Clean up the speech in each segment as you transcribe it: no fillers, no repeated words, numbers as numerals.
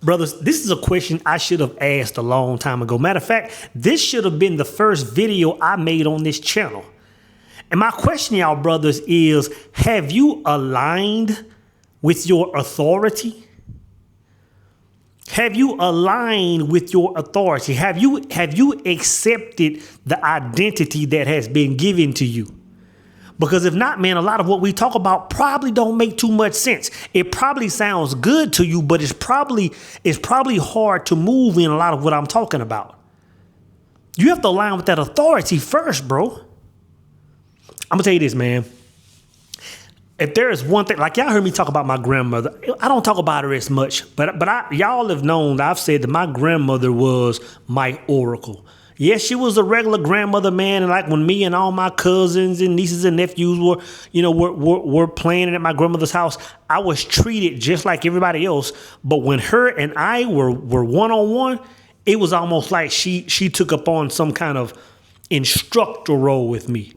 Brothers, this is a question I should have asked a long time ago. Matter of fact, this should have been the first video I made on this channel. And my question, y'all brothers, is have you aligned with your authority? Have you aligned with your authority? Have you accepted the identity that has been given to you? Because if not, man, a lot of what we talk about probably don't make too much sense. It probably sounds good to you, but it's probably hard to move in a lot of what I'm talking about. You have to align with that authority first, bro. I'm gonna tell you this, man. If there is one thing, like y'all heard me talk about my grandmother, I don't talk about her as much, but y'all have known that I've said that my grandmother was my oracle. Yes, she was a regular grandmother, man. And like when me and all my cousins and nieces and nephews were playing at my grandmother's house, I was treated just like everybody else. But when her and I were one-on-one, it was almost like she took upon some kind of instructor role with me.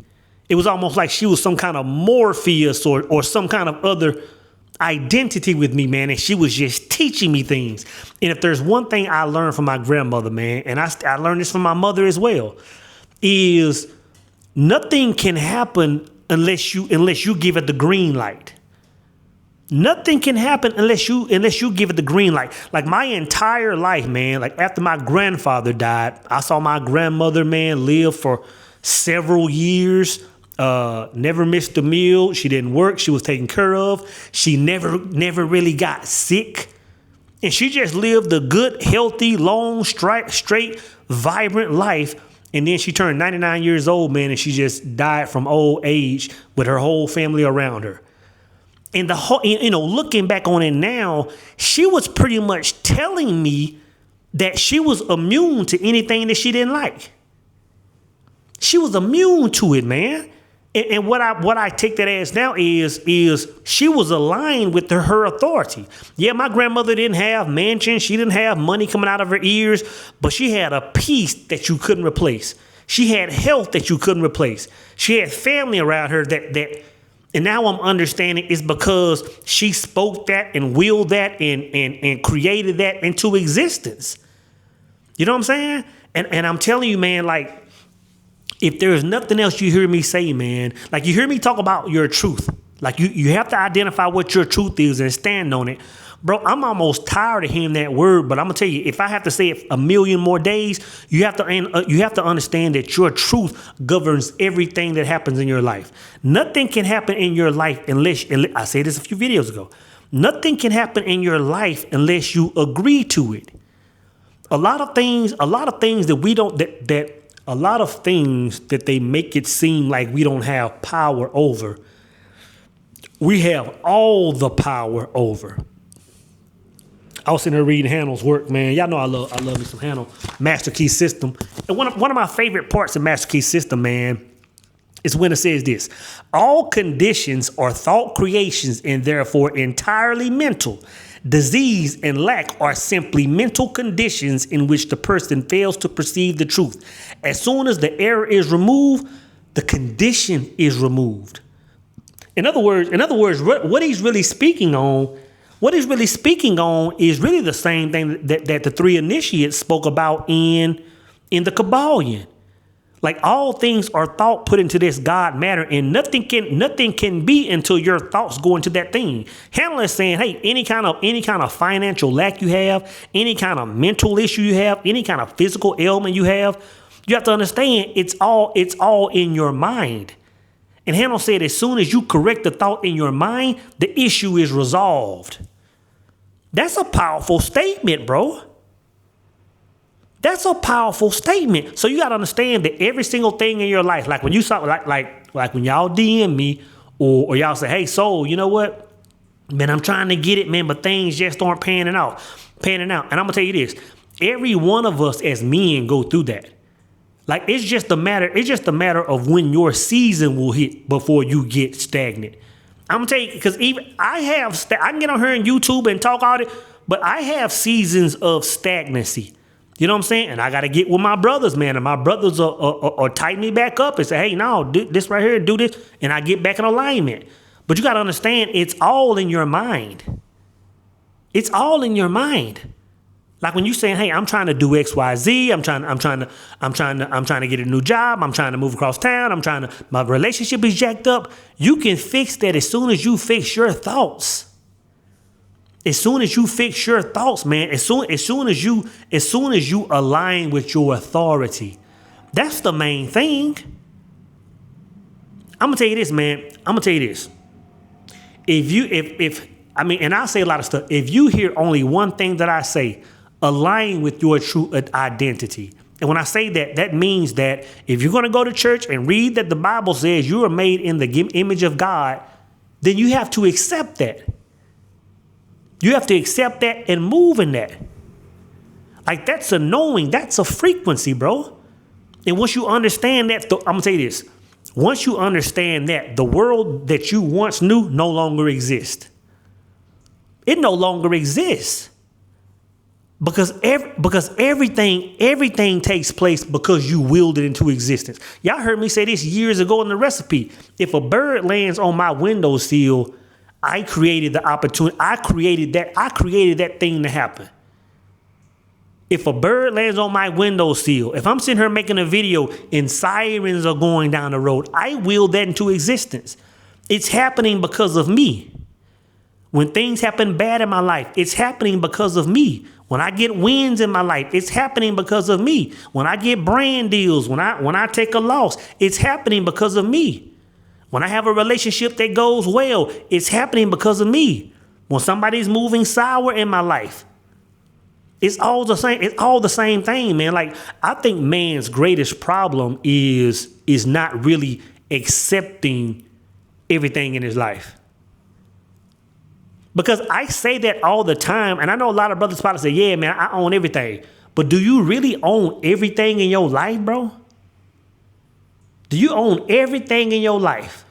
It was almost like she was some kind of Morpheus or some kind of other identity with me, man, and she was just teaching me things. And if there's one thing I learned from my grandmother, man, and I learned this from my mother as well, is nothing can happen unless you give it the green light. Nothing can happen unless you give it the green light. Like my entire life, man, like after my grandfather died, I saw my grandmother, man, live for several years. Never missed a meal. She didn't work. She was taken care of. She never really got sick. And she just lived a good, healthy, long, straight, vibrant life. And then she turned 99 years old, man, and she just died from old age with her whole family around her. And the whole, looking back on it now, she was pretty much telling me that she was immune to anything that she didn't like. She was immune to it, man. And what I take that as now is she was aligned with her authority. Yeah, my grandmother didn't have mansions. She didn't have money coming out of her ears, but she had a peace that you couldn't replace. She had health that you couldn't replace. She had family around her that and now I'm understanding it's because she spoke that and willed that and created that into existence. You know what I'm saying? And I'm telling you, man, like, if there is nothing else you hear me say, man, like you hear me talk about your truth, like you have to identify what your truth is and stand on it. Bro, I'm almost tired of hearing that word, but I'm gonna tell you, if I have to say it a million more days, you have to understand that your truth governs everything that happens in your life. Nothing can happen in your life unless I said this a few videos ago. Nothing can happen in your life unless you agree to it. A lot of things that they make it seem like we don't have power over, we have all the power over. I was sitting there reading Handel's work, man. Y'all know I love me some Handel. Master Key System. And one of my favorite parts of Master Key System, man, is when it says this: all conditions are thought creations and therefore entirely mental. Disease and lack are simply mental conditions in which the person fails to perceive the truth. As soon as the error is removed, the condition is removed. In other words, what he's really speaking on is really the same thing that the three initiates spoke about in the Kabbalion. Like all things are thought put into this God matter, and nothing can be until your thoughts go into that thing. Handel is saying, hey, any kind of financial lack you have, any kind of mental issue you have, any kind of physical ailment you have to understand it's all in your mind. And Handel said, as soon as you correct the thought in your mind, the issue is resolved. That's a powerful statement, bro. That's a powerful statement. So you got to understand that every single thing in your life, like when you saw, like when y'all DM me or y'all say, hey, Soul, you know what? Man, I'm trying to get it, man, but things just aren't panning out. And I'm going to tell you this. Every one of us as men go through that. Like it's just a matter of when your season will hit before you get stagnant. I'm going to tell you, because even I can get on here on YouTube and talk all it, but I have seasons of stagnancy. You know what I'm saying? And I got to get with my brothers, man. And my brothers are tighten me back up and say, hey, no, do this right here, do this. And I get back in alignment. But you got to understand, it's all in your mind. It's all in your mind. Like when you saying, hey, I'm trying to do X, Y, Z, I'm trying to get a new job, I'm trying to move across town, my relationship is jacked up. You can fix that as soon as you fix your thoughts. As soon as you fix your thoughts, man, as soon as you align with your authority, that's the main thing. I'm gonna tell you this, man. I'm gonna tell you this. And I say a lot of stuff. If you hear only one thing that I say, align with your true identity. And when I say that, that means that if you're gonna go to church and read that the Bible says you are made in the image of God, then you have to accept that. You have to accept that and move in that. Like that's a knowing, that's a frequency, bro. And once you understand that, I'm gonna tell you this. Once you understand that, the world that you once knew no longer exists. It no longer exists. Because everything takes place because you willed it into existence. Y'all heard me say this years ago in the recipe. If a bird lands on my windowsill, I created the opportunity. I created that thing to happen. If a bird lands on my windowsill, if I'm sitting here making a video and sirens are going down the road, I willed that into existence. It's happening because of me. When things happen bad in my life, it's happening because of me. When I get wins in my life, it's happening because of me. When I get brand deals, when I take a loss, it's happening because of me. When I have a relationship that goes well, it's happening because of me. When somebody's moving sour in my life, it's all the same. It's all the same thing, man. Like I think man's greatest problem is not really accepting everything in his life. Because I say that all the time, and I know a lot of brothers probably say, yeah, man, I own everything. But do you really own everything in your life, bro? Do you own everything in your life?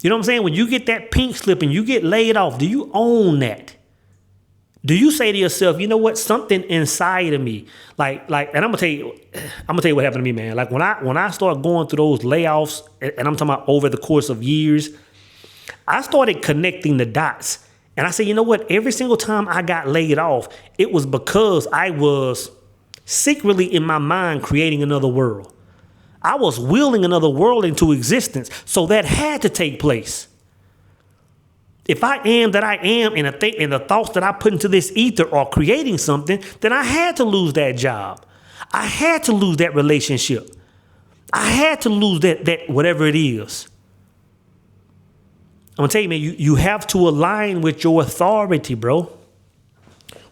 You know what I'm saying? When you get that pink slip and you get laid off, do you own that? Do you say to yourself, you know what, something inside of me, like, and I'm gonna tell you what happened to me, man. Like when I started going through those layoffs, and I'm talking about over the course of years, I started connecting the dots. And I said, you know what? Every single time I got laid off, it was because I was secretly in my mind creating another world. I was willing another world into existence. So that had to take place. If I am that I am, and the thoughts that I put into this ether are creating something, then I had to lose that job. I had to lose that relationship. I had to lose that whatever it is. I'm gonna tell you, man, you have to align with your authority, bro.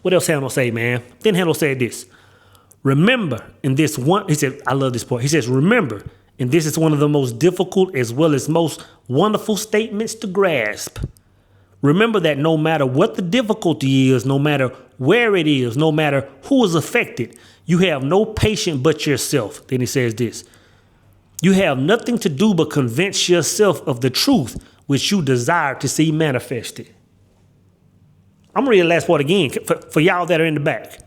What else Handel say, man? Then Handel said this. Remember, in this one, he said, I love this part. He says, remember, and this is one of the most difficult as well as most wonderful statements to grasp. Remember that no matter what the difficulty is, no matter where it is, no matter who is affected, you have no patient but yourself. Then he says this. You have nothing to do but convince yourself of the truth which you desire to see manifested. I'm going to read the last part again for y'all that are in the back.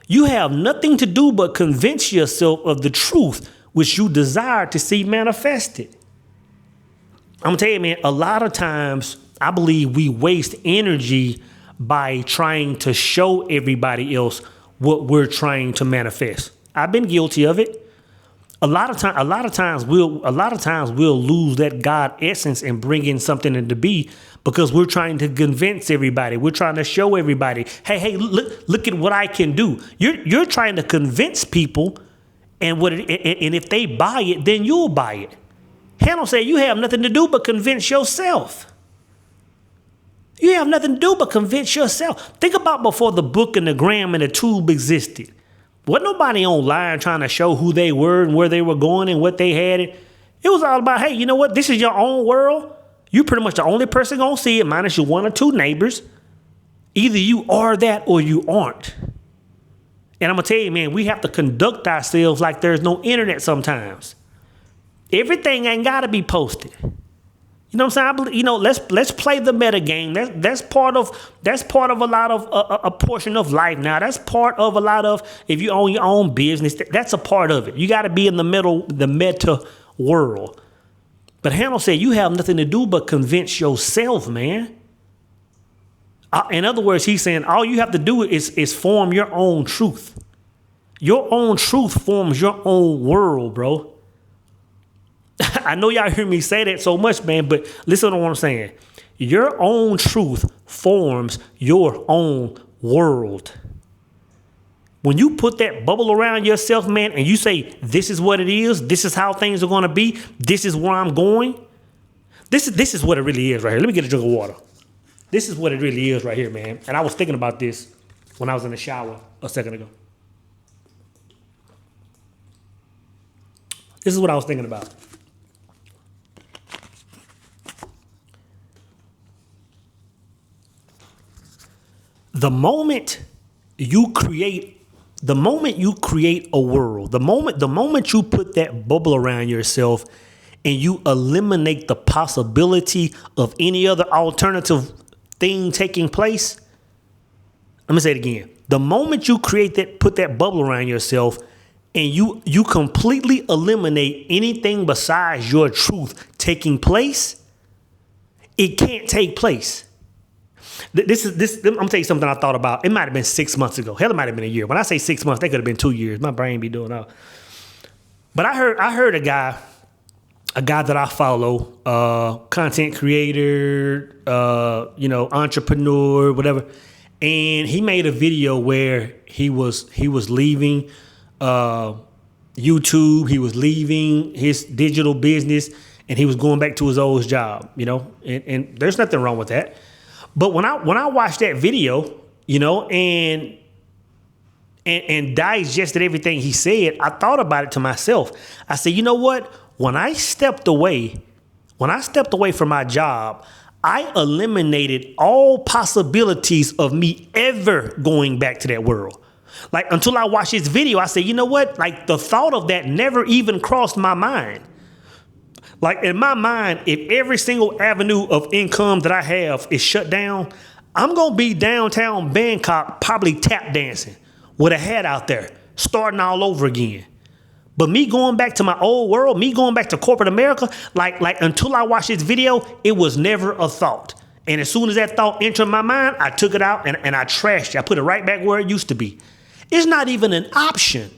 You have nothing to do but convince yourself of the truth which you desire to see manifested. I'm going to tell you, man, a lot of times I believe we waste energy by trying to show everybody else what we're trying to manifest. I've been guilty of it. A lot of times we'll lose that God essence and bring in something into be because we're trying to convince everybody. We're trying to show everybody, hey, look at what I can do. You're trying to convince people, and if they buy it, then you'll buy it. Handel said you have nothing to do but convince yourself. You have nothing to do but convince yourself. Think about before the book and the gram and the tube existed. Wasn't nobody online trying to show who they were and where they were going and what they had. It was all about, hey, you know what? This is your own world. You're pretty much the only person going to see it, minus your one or two neighbors. Either you are that or you aren't. And I'm going to tell you, man, we have to conduct ourselves like there's no internet sometimes. Everything ain't got to be posted. You know what I'm saying? Let's play the meta game. That's part of a lot of a portion of life now. That's part of a lot of, if you own your own business, that's a part of it. You got to be in the meta world. But Handel said you have nothing to do but convince yourself, man. In other words, he's saying all you have to do is form your own truth. Your own truth forms your own world, bro. I know y'all hear me say that so much, man, but listen to what I'm saying. Your own truth forms your own world. When you put that bubble around yourself, man, and you say, this is what it is, this is how things are going to be, this is where I'm going, this is what it really is right here. Let me get a drink of water. This is what it really is right here, man. And I was thinking about this when I was in the shower a second ago. This is what I was thinking about. The moment you create a world, the moment you put that bubble around yourself and you eliminate the possibility of any other alternative thing taking place. Let me say it again. The moment you put that bubble around yourself and you completely eliminate anything besides your truth taking place, it can't take place. I'm gonna tell you something I thought about. It might have been 6 months ago. Hell, it might have been a year. When I say 6 months, that could have been 2 years. My brain be doing all. But I heard a guy that I follow, content creator, entrepreneur, whatever, and he made a video where he was leaving YouTube, he was leaving his digital business, and he was going back to his old job. And there's nothing wrong with that. But when I watched that video, and digested everything he said, I thought about it to myself. I said, you know what? When I stepped away from my job, I eliminated all possibilities of me ever going back to that world. Like, until I watched this video, I said, you know what? Like, the thought of that never even crossed my mind. Like, in my mind, if every single avenue of income that I have is shut down, I'm going to be downtown Bangkok probably tap dancing with a hat out there, starting all over again. But me going back to my old world, me going back to corporate America, like until I watched this video, it was never a thought. And as soon as that thought entered my mind, I took it out and I trashed it. I put it right back where it used to be. It's not even an option.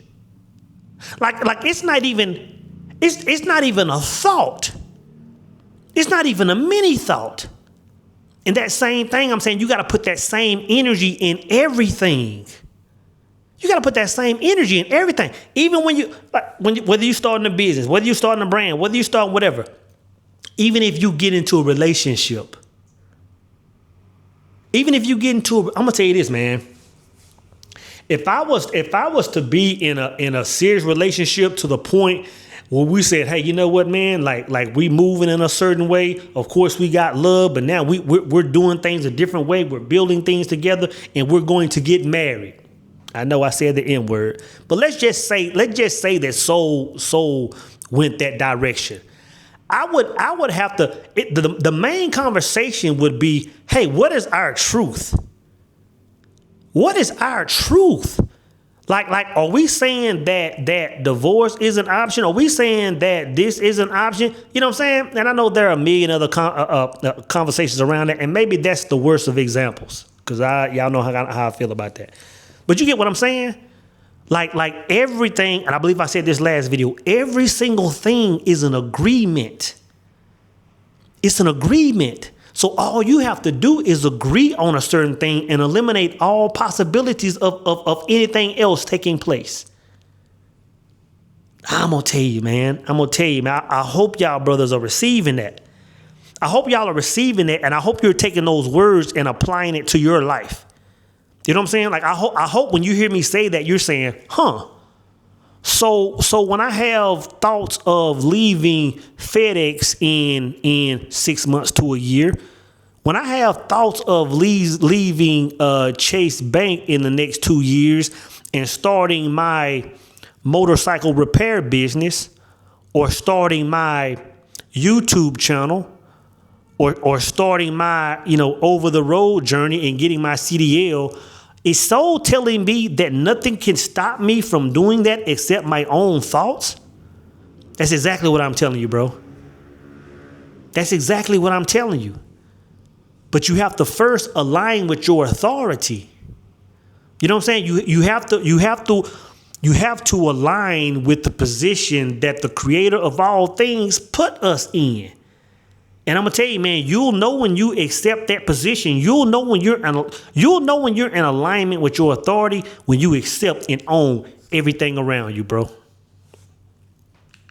Like it's not even a thought. It's not even a mini thought. And that same thing, I'm saying, you got to put that same energy in everything. You got to put that same energy in everything. Even whether you're starting a business, whether you're starting a brand, whether you start whatever, even if you get into a relationship, I'm going to tell you this, man. If I was to be in a serious relationship to the point where we said, hey, you know what, man, like we moving in a certain way. Of course, we got love, but now we're doing things a different way. We're building things together, and we're going to get married. I know I said the N word, but let's just say that soul went that direction. I would have to. The main conversation would be, hey, what is our truth? What is our truth? Like, are we saying that divorce is an option? Are we saying that this is an option? You know what I'm saying? And I know there are a million other conversations around that, and maybe that's the worst of examples, because y'all know how I feel about that. But you get what I'm saying? Like everything, and I believe I said this last video, every single thing is an agreement. It's an agreement. So all you have to do is agree on a certain thing and eliminate all possibilities of anything else taking place. I'm going to tell you, man. I hope y'all brothers are receiving that. I hope y'all are receiving it, and I hope you're taking those words and applying it to your life. You know what I'm saying? Like, I hope when you hear me say that, you're saying, So when I have thoughts of leaving FedEx in 6 months to a year, when I have thoughts of leaving Chase Bank in the next 2 years and starting my motorcycle repair business, or starting my YouTube channel, or starting my over the road journey and getting my CDL, is soul telling me that nothing can stop me from doing that except my own thoughts? That's exactly what I'm telling you, bro. That's exactly what I'm telling you. But you have to first align with your authority. You know what I'm saying? You have to align with the position that the creator of all things put us in. And I'm gonna tell you, man, you'll know when you accept that position. You'll know when you're in alignment with your authority when you accept and own everything around you, bro.